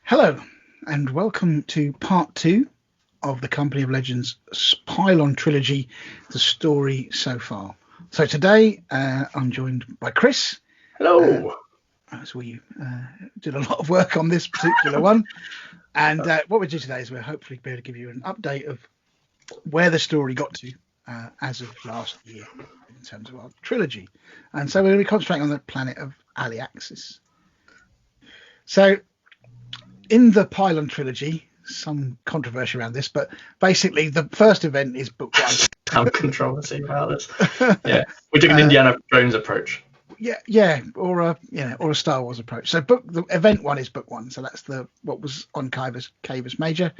Hello, and welcome to part two of the Company of Legends Pylon Trilogy, the story so far. So today I'm joined by Chris. Hello. As we did a lot of work on this particular one. And what we do today is we'll hopefully be able to give you an update of where the story got to as of last year in terms of our trilogy. And so we're going to be concentrating on the planet of Aliaxis. So in the Pylon trilogy, some controversy around this, but basically the first event is book one. Some controversy about this. Yeah, we took an Indiana Jones approach. Or a Star Wars approach. So the event one is book one. So that's what was on Cavis Major.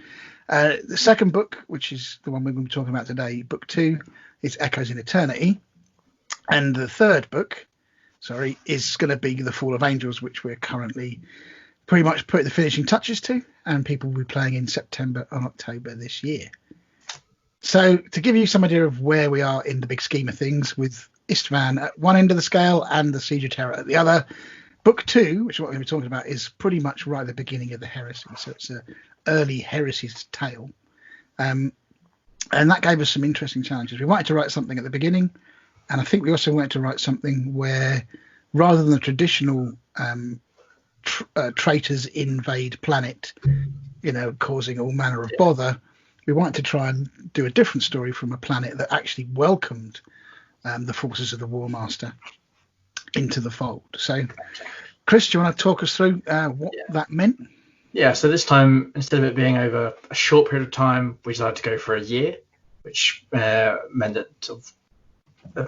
The second book, which is the one we're going to be talking about today, book two, is Echoes in Eternity, and the third book, is going to be The Fall of Angels, which we're currently pretty much putting the finishing touches to, and people will be playing in September and October this year. So to give you some idea of where we are in the big scheme of things, with Istvan at one end of the scale and the Siege of Terror at the other, book two, which is what we're going to be talking about, is pretty much right at the beginning of the heresy. So it's an early heresy's tale. And that gave us some interesting challenges. We wanted to write something at the beginning, and I think we also wanted to write something where, rather than the traditional traitors invade planet, causing all manner of bother, we wanted to try and do a different story from a planet that actually welcomed the forces of the War Master into the fold. So, Chris, do you want to talk us through what that meant? Yeah, so this time, instead of it being over a short period of time, we decided to go for a year, which meant that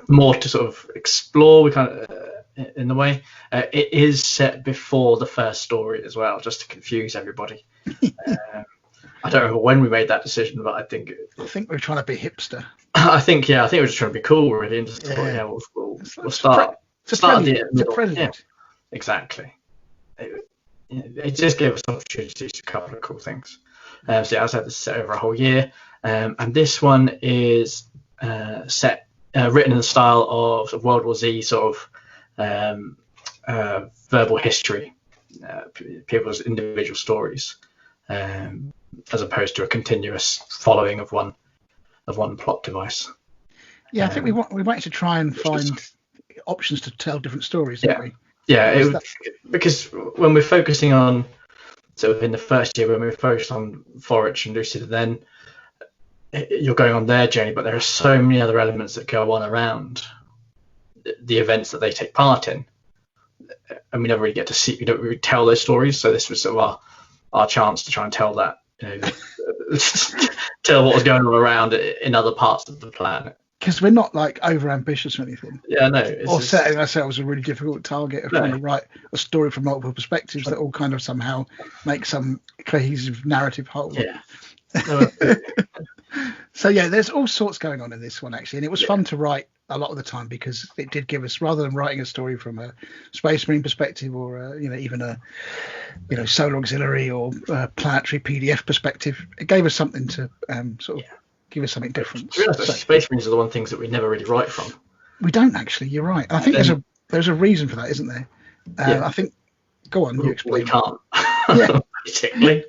more to sort of explore. We kind of, in the way, it is set before the first story as well, just to confuse everybody. I don't remember when we made that decision, but I think we're trying to be hipster. I think we're just trying to be cool, really, and just thought, we'll start the middle. Yeah, exactly. It just gave us opportunities to cover the cool things. So as I said, this is set over a whole year, and this one is set written in the style of World War Z, sort of verbal history, people's individual stories, as opposed to a continuous following of one plot device. Yeah, I think we wanted to try and find options to tell different stories, didn't we? Yeah, because when we're focusing on, sort of in the first year, when we were focused on Forage and Lucid, then you're going on their journey, but there are so many other elements that go on around the events that they take part in, and we never really get to see, we don't really tell those stories. So this was sort of our chance to try and tell that, tell what was going on around in other parts of the planet. Because we're not like over ambitious or anything. Yeah, no. Or setting ourselves a really difficult target of trying to write a story from multiple perspectives that all kind of somehow make some cohesive narrative whole. Yeah. So there's all sorts going on in this one actually, and it was fun to write a lot of the time because it did give us, rather than writing a story from a Space Marine perspective or even a Solar Auxiliary or planetary PDF perspective, it gave us something to give us something different. Space Marines are the one things that we never really write from. We don't actually. You're right. I think there's a reason for that, isn't there? I think. Go on, you explain. We can't. Yeah. Basically.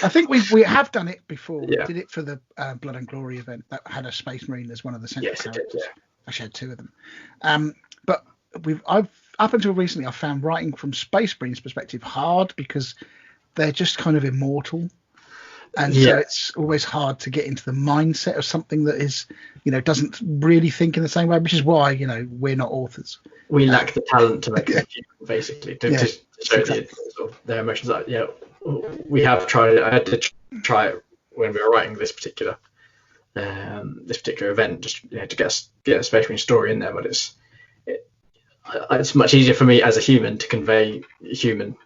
I think we have done it before. We did it for the Blood and Glory event that had a Space Marine as one of the central characters. It did, yeah. Actually had two of them. But I've up until recently, I found writing from Space Marine's perspective hard because they're just kind of immortal. And so it's always hard to get into the mindset of something that is, doesn't really think in the same way, which is why, we're not authors. We lack the talent to make it, basically, to show their emotions. We have tried it. I had to try it when we were writing this particular event, just to get a Space Marine story in there. But it's much easier for me as a human to convey human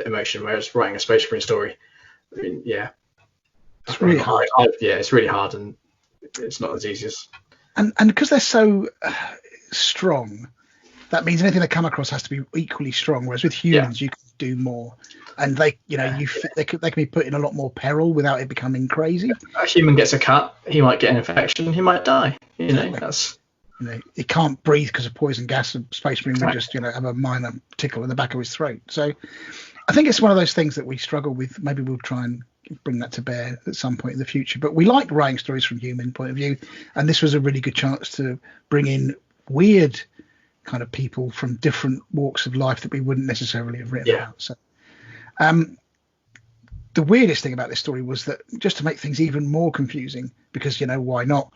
emotion, whereas writing a Space Marine story, it's really hard. It's really hard, and it's not as easy as. And because they're so strong, that means anything they come across has to be equally strong. Whereas with humans, you can do more, and they can be put in a lot more peril without it becoming crazy. A human gets a cut, he might get an infection, he might die. That's. He can't breathe because of poison gas. And Space Marine would just have a minor tickle in the back of his throat. So. I think it's one of those things that we struggle with. Maybe we'll try and bring that to bear at some point in the future. But we like writing stories from human point of view, and this was a really good chance to bring in weird kind of people from different walks of life that we wouldn't necessarily have written about. So the weirdest thing about this story was that, just to make things even more confusing, because why not,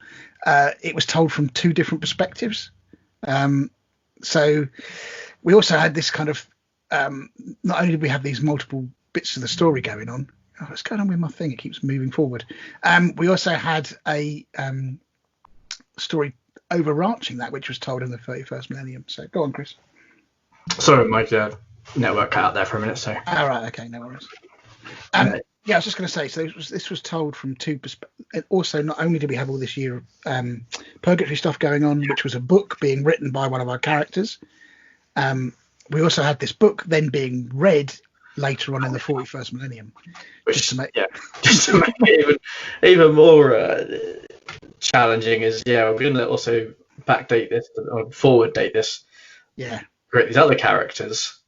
it was told from two different perspectives. So we also had this kind of not only did we have these multiple bits of the story going on. Oh, what's going on with my thing? It keeps moving forward. We also had a story overarching that, which was told in the 31st millennium. So go on, Chris. Sorry, my network cut out there for a minute. So. All right. Okay. No worries. I was just going to say. So this was told from two perspectives. Also, not only did we have all this year of purgatory stuff going on, which was a book being written by one of our characters. We also had this book then being read later on in the 41st millennium, just to make it even more challenging. We're going to also backdate this or forward date this. Yeah. Create these other characters.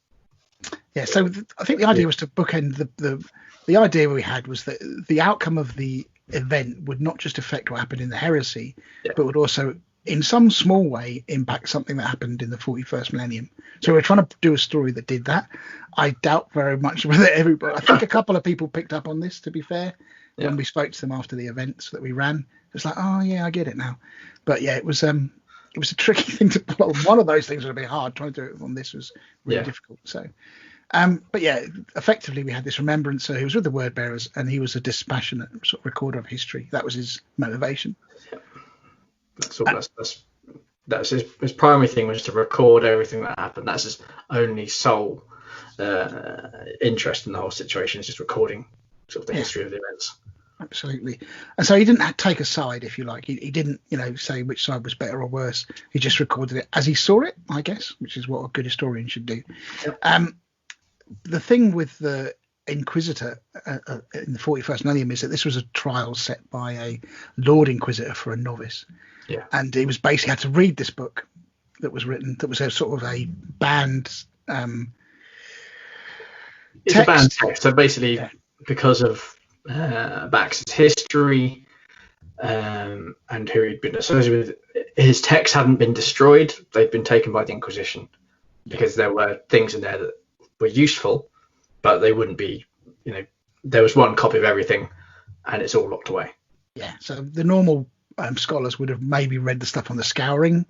Yeah. So I think the idea was to bookend the idea we had was that the outcome of the event would not just affect what happened in the heresy, but would also, in some small way, impact something that happened in the 41st millennium. So we're trying to do a story that did that. I doubt very much whether everybody. I think a couple of people picked up on this, to be fair, when we spoke to them after the events that we ran. It's like, oh yeah, I get it now. But yeah, it was a tricky thing to pull on. One of those things would be hard. Trying to do it on this was really difficult. So, but yeah, effectively we had this remembrancer who was with the word bearers, and he was a dispassionate sort of recorder of history. That was his motivation. That's his primary thing, was to record everything that happened. That's his only sole interest in the whole situation, is just recording sort of the history of the events. Absolutely. And so he didn't take a side, if you like. He didn't, say which side was better or worse. He just recorded it as he saw it, I guess, which is what a good historian should do. Yep. The thing with the Inquisitor in the 41st millennium is that this was a trial set by a Lord Inquisitor for a novice. Yeah. And he was basically had to read this book that was written, that was a sort of a banned it's text. A banned text. So basically, because of Bax's history and who he'd been associated with, his texts hadn't been destroyed. They'd been taken by the Inquisition because there were things in there that were useful, but they wouldn't be, there was one copy of everything and it's all locked away. Yeah. So the normal scholars would have maybe read the stuff on the scouring,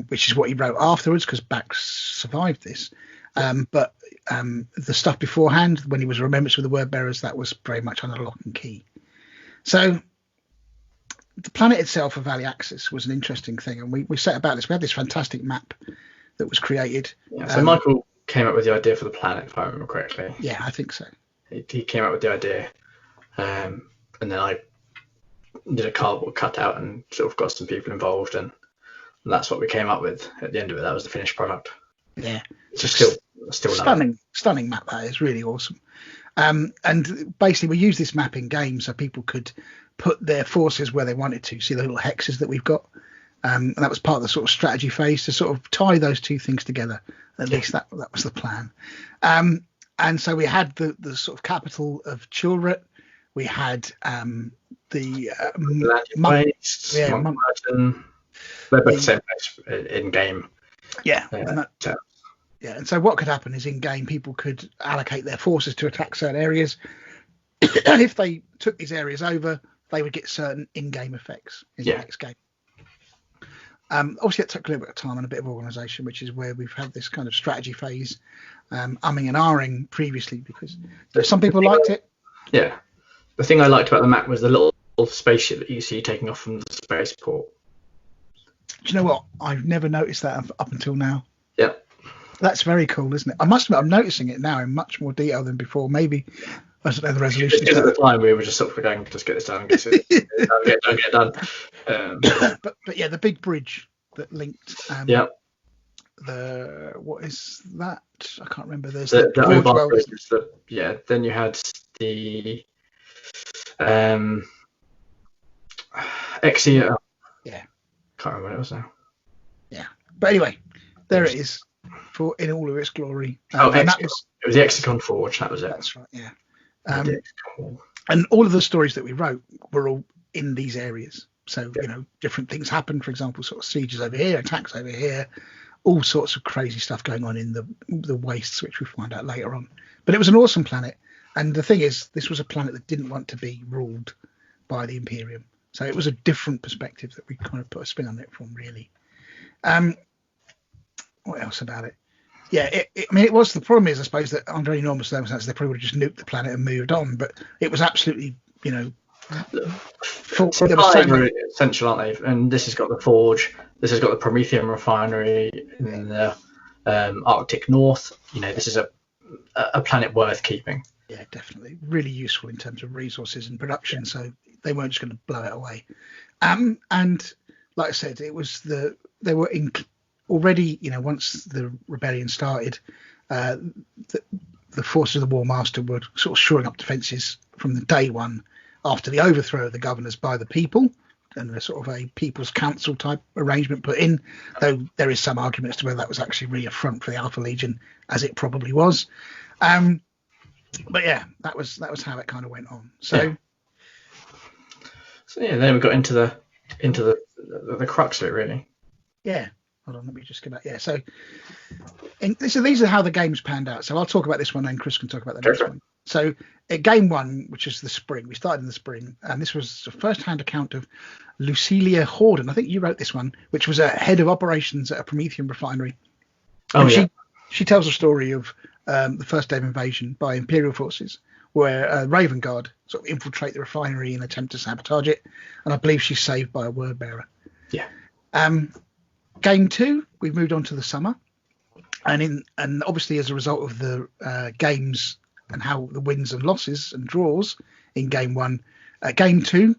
which is what he wrote afterwards, because Bax survived this. But the stuff beforehand, when he was remembered with the word bearers, that was very much under lock and key. So the planet itself of Valley Axis was an interesting thing, and we set about this. We had this fantastic map that was created. Yeah, so Michael came up with the idea for the planet, if I remember correctly. Yeah, I think so. He came up with the idea, and then I did a cardboard cutout and sort of got some people involved, and that's what we came up with at the end of it. That was the finished product. Yeah, it's still stunning map. That is really awesome. And basically we use this map in game so people could put their forces where they wanted to. See the little hexes that we've got, and that was part of the sort of strategy phase, to sort of tie those two things together. At least that was the plan. And so we had the sort of capital of Chilret. We had the they're both the same place in game. Yeah. And so what could happen is in game people could allocate their forces to attack certain areas, and if they took these areas over, they would get certain in-game effects in the next game. Obviously that took a little bit of time and a bit of organisation, which is where we've had this kind of strategy phase, umming and ahhing previously, because some people liked it. Yeah. The thing I liked about the map was the little spaceship that you see taking off from the spaceport. Do you know what? I've never noticed that up until now. Yeah. That's very cool, isn't it? I must admit, I'm noticing it now in much more detail than before. Maybe, I don't know, the resolution. Because at the time we were just sort of going, just get this done, get it done. But yeah, the big bridge that linked. What is that? I can't remember. There's the Oval bridge. Then you had the Exia. Yeah. Can't remember what it was now. Yeah, but anyway, there it is. for in all of its glory. Oh, And it was the Exicon Forge. That was it. that's right. Yeah. The And all of the stories that we wrote were all in these areas. So, different things happened. For example, sort of sieges over here, attacks over here, all sorts of crazy stuff going on in the wastes, which we find out later on. But it was an awesome planet. And the thing is, this was a planet that didn't want to be ruled by the Imperium. So it was a different perspective that we kind of put a spin on it from, really. What else about it? Yeah, it was. The problem is, I suppose, that under any normal circumstances, they probably would have just nuked the planet and moved on. But it was absolutely, very essential, aren't they? And this has got the forge. This has got the Prometheum refinery in the Arctic North. This is a planet worth keeping. Yeah, definitely. Really useful in terms of resources and production. So they weren't just going to blow it away. And like I said, it was they were already, once the rebellion started, the forces of the War Master were sort of shoring up defences from the day one after the overthrow of the governors by the people, and a sort of a People's Council type arrangement put in, though there is some argument as to whether that was actually really a front for the Alpha Legion, as it probably was. But yeah, that was how it kind of went on. So then we got into the crux of it, really. Yeah. Hold on, let me just go back. Yeah, so these are how the games panned out. So I'll talk about this one, and Chris can talk about the next one. So at game one, which is the spring, we started in the spring, and this was a first-hand account of Lucilia Horden. I think you wrote this one, which was a head of operations at a Prometheum refinery. She tells a story of the first day of invasion by Imperial forces, where Raven Guard sort of infiltrate the refinery and attempt to sabotage it, and I believe she's saved by a word bearer. Yeah. Game two, we've moved on to the summer, and obviously as a result of the games and how the wins and losses and draws in game one, game two,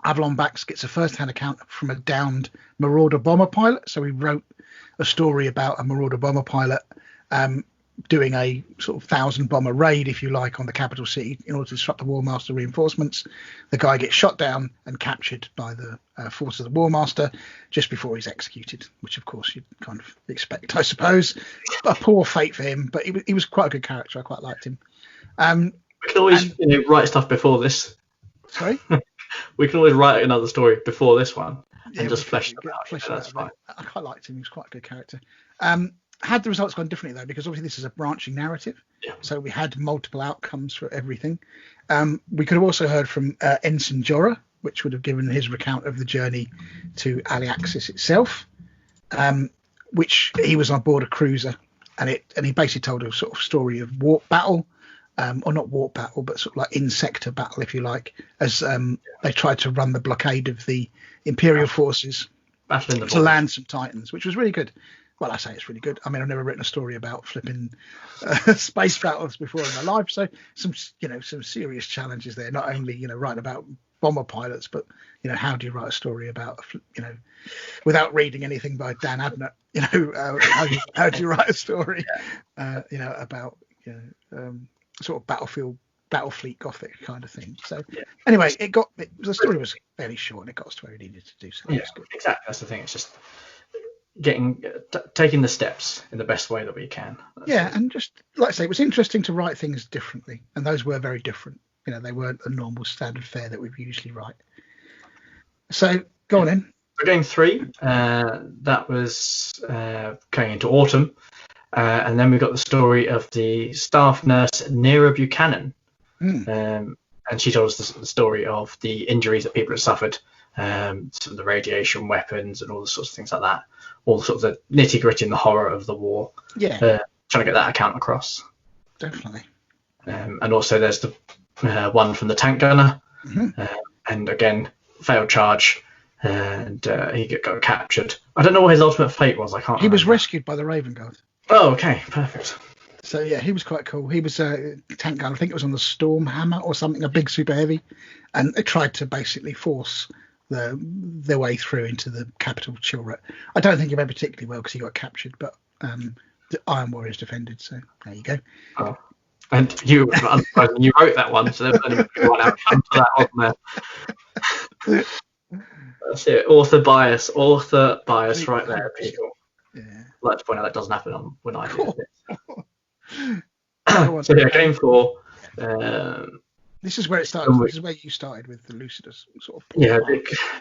Avalon Bax gets a first-hand account from a downed Marauder bomber pilot. So we wrote a story about a Marauder bomber pilot doing a sort of 1,000 bomber raid, if you like, on the capital city in order to disrupt the War Master reinforcements. The guy gets shot down and captured by the forces of the War Master just before he's executed, which of course you'd kind of expect, I suppose. A poor fate for him, but he was quite a good character. I quite liked him. We can always write stuff before this. Sorry? We can always write another story before this one and just flesh it out. That's fine. I quite liked him. He was quite a good character. Had the results gone differently, though, because obviously this is a branching narrative, so we had multiple outcomes for everything. We could have also heard from Ensign Jorah, which would have given his recount of the journey to Aliaxis itself, which he was on board a cruiser, and he basically told a sort of story of warp battle, or not warp battle, but sort of like insector battle, if you like, as they tried to run the blockade of the Imperial forces to land some Titans, which was really good. Well, I say it's really good. I mean, I've never written a story about flipping space battles before in my life. So some serious challenges there. Not only, writing about bomber pilots, but, how do you write a story about, without reading anything by Dan Abnett, how do you write a story, about, sort of Battlefleet Gothic kind of thing. So anyway, the story was fairly short and it got us to where we needed to do. So that was good. Exactly. That's the thing. It's just taking the steps in the best way that we can. And just like I say, it was interesting to write things differently, and those were very different. They weren't the normal standard fare that we usually write. So go on in. For game three, that was going into autumn, and then we got the story of the staff nurse Nera Buchanan, and she told us the story of the injuries that people had suffered, some of the radiation weapons and all the sorts of things like that. All sorts of the nitty gritty and the horror of the war. Yeah. Trying to get that account across. Definitely. And also there's the one from the tank gunner. And again, failed charge. And he got captured. I don't know what his ultimate fate was. I can't remember. He was rescued by the Raven Guard. Oh, okay. Perfect. So, yeah, he was quite cool. He was a tank gunner. I think it was on the Storm Hammer or something, a big super heavy. And they tried to basically force their way through into the capital Chilret. I don't think he went particularly well because he got captured, but the Iron Warriors defended, so there you go. Oh. And you wrote that one, so there's only one outcome to that, wasn't there? That's it. Author bias right there, people. Yeah. I'd like to point out that doesn't happen when I do it. Go on. So yeah, game 4. Um, This is where it started. This is where you started with the Lucidus sort of. Yeah,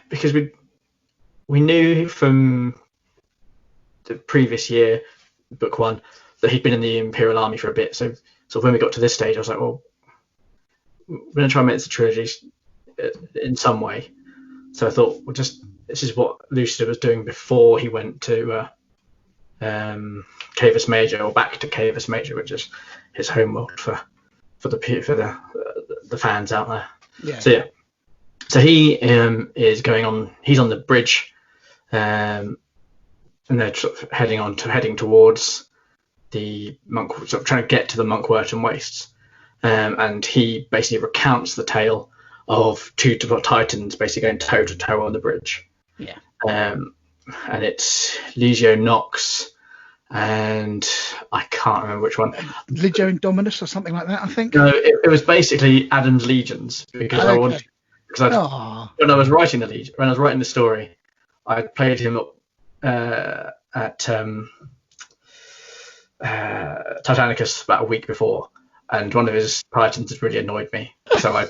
because we knew from the previous year, book 1, that he'd been in the Imperial Army for a bit. So when we got to this stage, I was like, well, we're going to try and make this a trilogy in some way. So I thought, well, this is what Lucida was doing before he went to Cavis Major, or back to Cavis Major, which is his homeworld for the fans out there. Yeah. So he is going on. He's on the bridge, and they're sort of heading towards the monk, sort of trying to get to the Monkwerton Wastes. And he basically recounts the tale of two Titans basically going toe to toe on the bridge. Yeah. And it's Legio Nox, and I can't remember which one. Legio Indominus or something like that, I think. No, it was basically Adam's Legions, because when I was writing the story, I played him up at Titanicus about a week before, and one of his Titans had really annoyed me. So I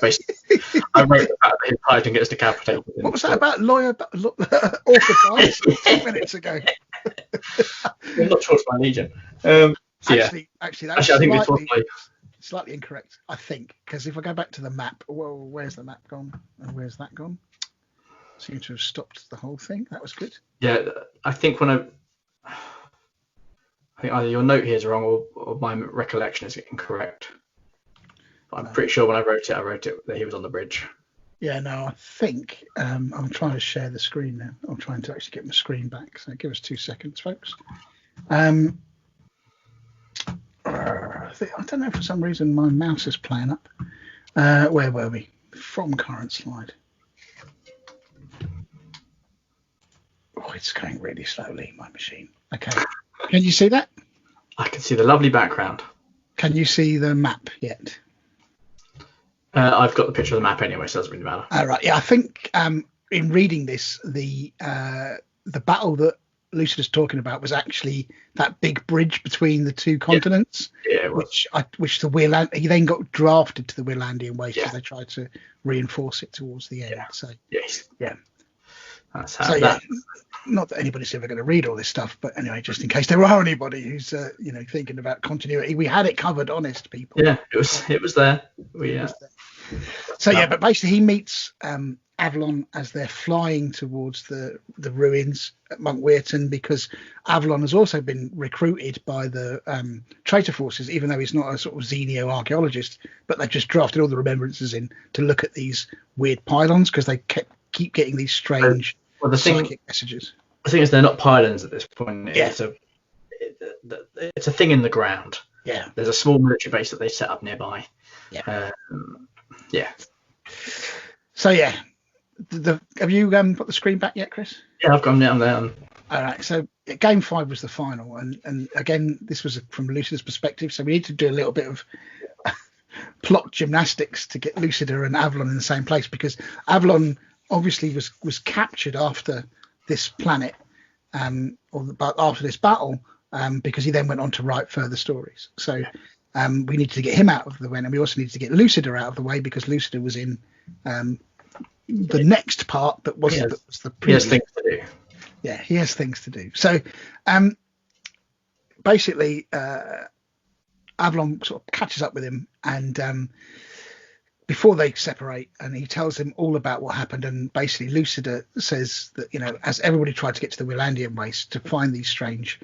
wrote about his Titan gets decapitated. What was that about? Author dies 2 minutes ago. I'm not sure it's my Legion. Actually, that's I think slightly incorrect, I think, because if I go back to the map, well, where's the map gone? And where's that gone? Seem to have stopped the whole thing. That was good. Yeah, I think I think either your note here is wrong or my recollection is incorrect. But I'm pretty sure when I wrote it that he was on the bridge. Yeah, no, I think I'm trying to share the screen now. I'm trying to actually get my screen back. So give us 2 seconds, folks. I don't know, for some reason my mouse is playing up. Where were we? From current slide. Oh, it's going really slowly, my machine. Okay. Can you see that? I can see the lovely background. Can you see the map yet? I've got the picture of the map anyway, so it doesn't really matter. All right. Yeah, I think in reading this, the battle that Lucidus talking about was actually that big bridge between the two continents. Yeah, which the Weirland, he then got drafted to the Weirlandian Waste because they tried to reinforce it towards the end. So yeah. That's how not that anybody's ever going to read all this stuff, but anyway, just in case there are anybody who's thinking about continuity, we had it covered, honest people. Yeah, it was there. But basically he meets Avalon as they're flying towards the ruins at Monkwerton, because Avalon has also been recruited by the traitor forces, even though he's not a sort of xenio archaeologist, but they've just drafted all the remembrances in to look at these weird pylons because they keep getting these strange psychic messages. The thing is, they're not pylons at this point. It's a thing in the ground. Yeah. There's a small military base that they set up nearby. Yeah. So have you put the screen back yet, Chris? Yeah, I've gone down there. All right. So game 5 was the final, and again, this was from Lucida's perspective. So we need to do a little bit of plot gymnastics to get Lucida and Avalon in the same place, because Avalon obviously was captured after this planet, after this battle, because he then went on to write further stories. So we needed to get him out of the way, and we also needed to get Lucida out of the way, because Lucida was in the next part, but was the previous. He has things to do. Yeah, he has things to do. So basically, Avalon sort of catches up with him, and before they separate, and he tells him all about what happened, and basically Lucida says that, as everybody tried to get to the Weirlandian Waste to find these strange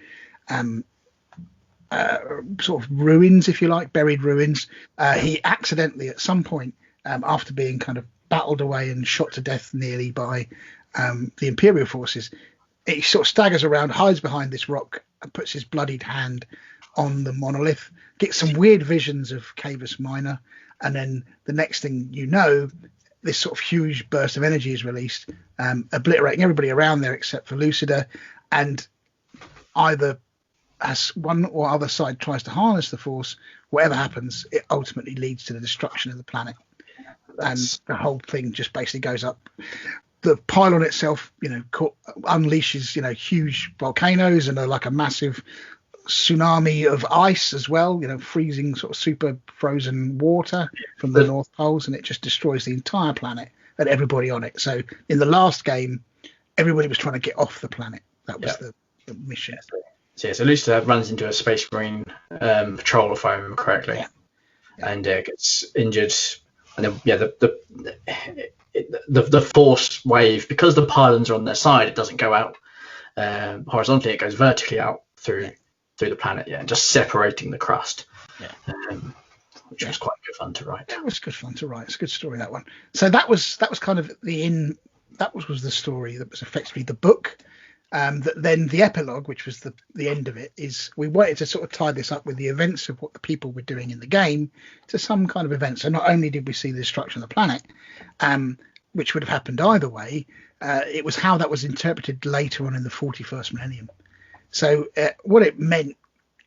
sort of ruins, if you like, buried ruins, he accidentally at some point, after being kind of battled away and shot to death nearly by the Imperial forces, he sort of staggers around, hides behind this rock, and puts his bloodied hand on the monolith, gets some weird visions of Cavis Minor, and then the next thing you know, this sort of huge burst of energy is released, obliterating everybody around there except for Lucida, and either as one or other side tries to harness the force, whatever happens, it ultimately leads to the destruction of the planet. And the whole thing just basically goes up the pylon itself, unleashes, huge volcanoes and like a massive tsunami of ice as well, freezing sort of super frozen water from the North Poles, and it just destroys the entire planet and everybody on it. So in the last game, everybody was trying to get off the planet. That was the mission. So Lucifer runs into a space marine patrol, if I remember correctly, and gets injured. And then the force wave, because the pylons are on their side, it doesn't go out horizontally; it goes vertically out through the planet, and just separating the crust, which was quite good fun to write. It was good fun to write. It's a good story, that one. So that was kind of that was the story that was effectively the book. That then the epilogue, which was the end of it, is we wanted to sort of tie this up with the events of what the people were doing in the game to some kind of event. So not only did we see the destruction of the planet, which would have happened either way, it was how that was interpreted later on in the 41st millennium. So what it meant,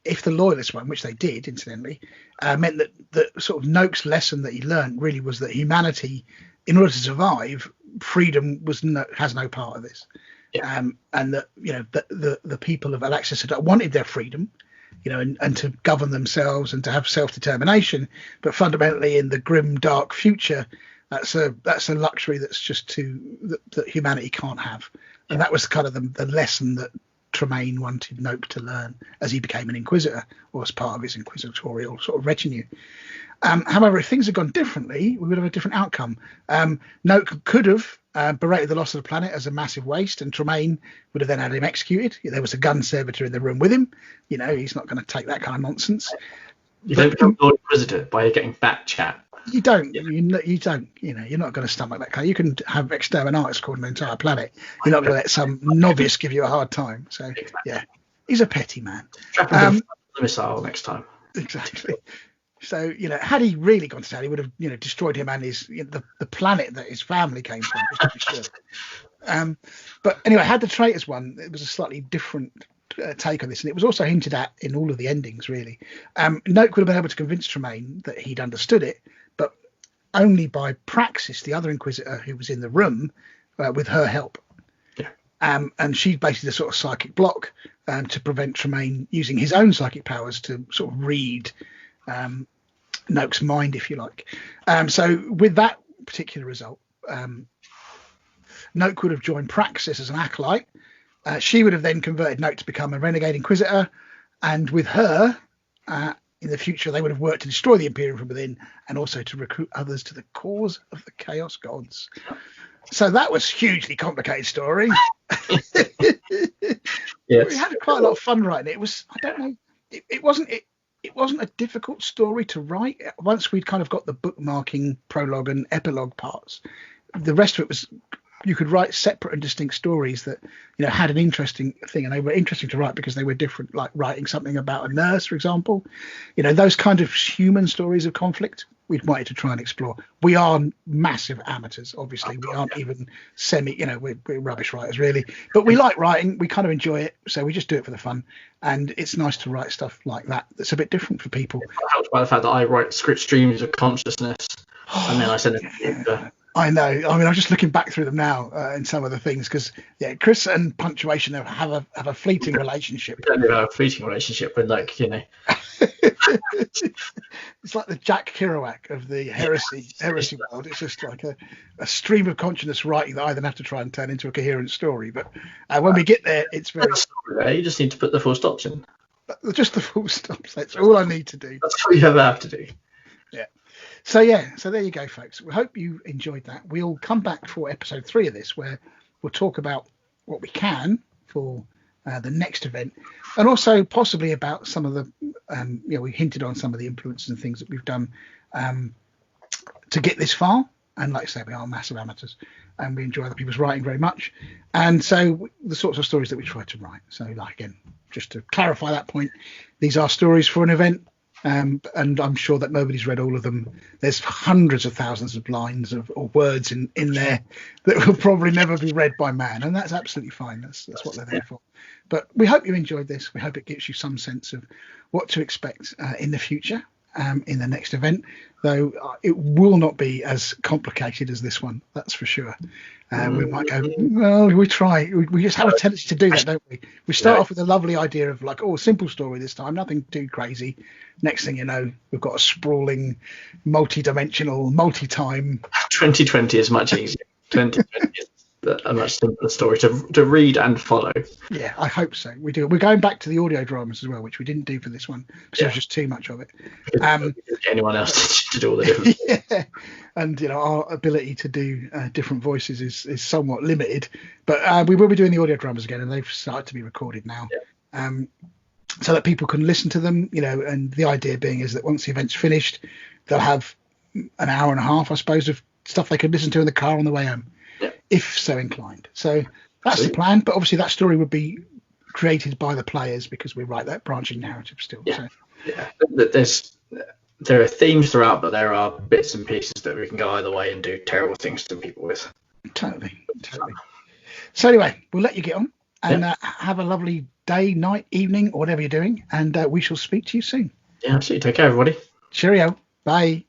if the Loyalists won, which they did, incidentally, meant that the sort of Noak's lesson that he learned really was that humanity, in order to survive, freedom has no part of this. And that the people of Alexis had wanted their freedom, and to govern themselves and to have self-determination, but fundamentally in the grim, dark future, that's a luxury that's just that humanity can't have. And that was kind of the lesson that Tremaine wanted Noak to learn as he became an Inquisitor, or as part of his inquisitorial sort of retinue. However, if things had gone differently, we would have a different outcome. Noak could have berated the loss of the planet as a massive waste, and Tremaine would have then had him executed. There was a gun servitor in the room with him. He's not going to take that kind of nonsense. You don't become Lord Inquisitor by getting back chat. You don't. Yeah. You don't. You're not going to stomach that kind. You can have exterminatus called an entire planet. You're not going to let some novice give you a hard time. So he's a petty man. Strap him to the missile next time. Exactly. So had he really gone to town, he would have destroyed him and his the planet that his family came from. Just to be sure. But anyway, had the traitors won, it was a slightly different take on this, and it was also hinted at in all of the endings. Really, Noak would have been able to convince Tremaine that he'd understood it, but only by Praxis, the other Inquisitor who was in the room, with her help. Yeah. And she basically the sort of psychic block to prevent Tremaine using his own psychic powers to sort of read Noak's mind, if you like. So with that particular result, Noak would have joined Praxis as an acolyte. She would have then converted Noak to become a renegade Inquisitor, and with her, in the future, they would have worked to destroy the Imperium from within and also to recruit others to the cause of the Chaos Gods. So that was a hugely complicated story. Yes. We had quite a lot of fun writing it. It was, I don't know, it wasn't a difficult story to write. Once we'd kind of got the bookmarking, prologue and epilogue parts, the rest of it was, you could write separate and distinct stories that had an interesting thing, and they were interesting to write because they were different, like writing something about a nurse, for example. Those kind of human stories of conflict we'd wanted to try and explore. We are massive amateurs, obviously. We aren't even we're rubbish writers, really, but we like writing. We kind of enjoy it, so we just do it for the fun, and it's nice to write stuff like that that's a bit different for people. I'm helped by the fact that I write script streams of consciousness, and then I send it. I know. I mean, I'm just looking back through them now in some of the things because, Chris and Punctuation have a fleeting relationship. We don't have a fleeting relationship with, It's like the Jack Kerouac of the heresy world. It's just like a stream of consciousness writing that I then have to try and turn into a coherent story. But when we get there, it's very. You just need to put the full stops in. Just the full stops. That's all I need to do. That's all you ever have to do. Yeah. So there you go, folks. We hope you enjoyed that. We'll come back for episode 3 of this, where we'll talk about what we can for the next event, and also possibly about some of the, we hinted on some of the influences and things that we've done to get this far. And like I say, we are massive amateurs, and we enjoy other people's writing very much. And so the sorts of stories that we try to write. So, again, just to clarify that point, these are stories for an event. And I'm sure that nobody's read all of them. There's hundreds of thousands of lines or words in there that will probably never be read by man, and that's absolutely fine. That's what they're there for. But we hope you enjoyed this. We hope it gives you some sense of what to expect in the future. in the next event, though it will not be as complicated as this one, that's for sure. We might go, well, we try. We just have a tendency to do that, don't we? We start off with a lovely idea of like, oh, simple story this time, nothing too crazy. Next thing you know, we've got a sprawling, multi-dimensional, multi-time. 2020 is much easier. 2020 is a much simpler story to read and follow. Yeah, I hope so. We do. We're going back to the audio dramas as well, which we didn't do for this one because there was just too much of it. Anyone else to do all the different. Yeah, and our ability to do different voices is somewhat limited, but we will be doing the audio dramas again, and they've started to be recorded now, so that people can listen to them. And the idea being is that once the event's finished, they'll have an hour and a half, I suppose, of stuff they can listen to in the car on the way home. If so inclined. So that's the plan, but obviously that story would be created by the players because we write that branching narrative still. There are themes throughout, but there are bits and pieces that we can go either way and do terrible things to people with. Totally. So anyway, we'll let you get on and have a lovely day, night, evening, or whatever you're doing, and we shall speak to you soon. Yeah, absolutely. Take care, everybody. Cheerio. Bye.